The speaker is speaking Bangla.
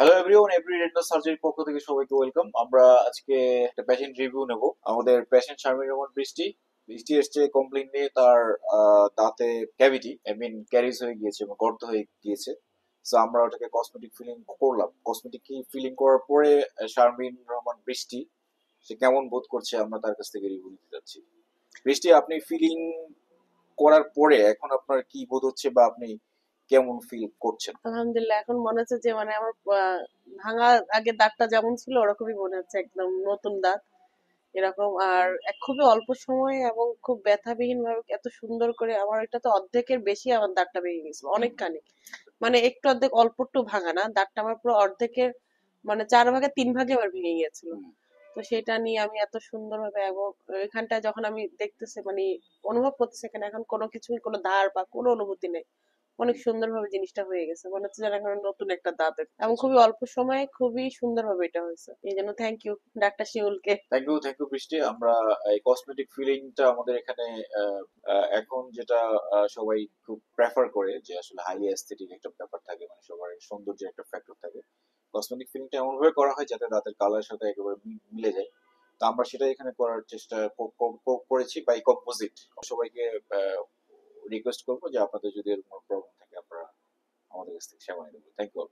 হ্যালো এভরিওয়ান, এভরি ডেন্টাল সার্জারির পক্ষ থেকে সবাইকে ওয়েলকাম। আমরা আজকে একটা পেশেন্ট রিভিউ নেব। আমাদের পেশেন্ট শারমিন রহমান বৃষ্টি। বৃষ্টি এসছে কমপ্লেইন নিয়ে তার দাঁতে ক্যাভিটি ক্যারিজ হয়ে গিয়েছে এবং গর্ত হয়ে গিয়েছে। সো আমরা ওটাকে কসমেটিক ফিলিং করলাম। কসমেটিক ফিলিং করার পরে শারমিন রহমান বৃষ্টি সে কেমন বোধ করছে আমরা তার কাছ থেকে রিভিউ নিতে যাচ্ছি। বৃষ্টি, আপনি ফিলিং করার পরে এখন আপনার কি বোধ হচ্ছে বা আপনি কেমন ফিল করছেন? আলহামদুলিল্লাহ, এখন মনে হচ্ছে যে আমার ভাঙা আগে দাঁতটা যেমন ছিল ওরকমই মনে হচ্ছে, একদম নতুন দাঁত এরকম। আর খুবই অল্প সময়ে এবং খুব ব্যথাবিহীন ভাবে এত সুন্দর করে আমার, এটা তো অর্ধেকের বেশি আমার দাঁতটা ভেঙে গেছিল অনেকখানি। মানে একটু অর্ধেক, অল্প একটু ভাঙা না, দাঁতটা আমার পুরো অর্ধেকের, মানে 4 ভাগে 3 ভাগে আমার ভেঙে গিয়েছিল। তো সেটা নিয়ে আমি এত সুন্দরভাবে, এবং এখানটা যখন আমি দেখতেছি মানে অনুভব করতেছি, এখানে এখন কোনো কিছুই, কোনো ধার বা কোনো অনুভূতি নেই। অনেক সুন্দরভাবে জিনিসটা হয়ে গেছে, মনে হচ্ছে যেন এখন নতুন একটা দাঁতের, এবং খুবই অল্প সময়ে খুবই সুন্দরভাবে এটা হয়েছে। এই জন্য থ্যাংক ইউ ডাক্তার শিউলকে। Thank you Brishti. আমরা এই কসমেটিক ফিলিংটা আমাদের এখানে এখন যেটা সবাই খুব প্রেফার করে যে আসলে হাই এস্থেটিক একটা ব্যাপার থাকে, মানে সবার সৌন্দর্যের একটা ফ্যাক্টর থাকে। কসমেটিক ফিলিংটা এমন ভাবে করা হয় যাতে দাঁতের কালারের সাথে একেবারে মিলে যায়। তো আমরা সেটা এখানে করার চেষ্টা করেছি বাই কম্পোজিট। সবাইকে রিকোয়েস্ট করবো যে আপনাদের যদি এরকম প্রবলেম থাকে আপনারা আমাদের কাছ থেকে সেবা নিতে পারেন। Thank you.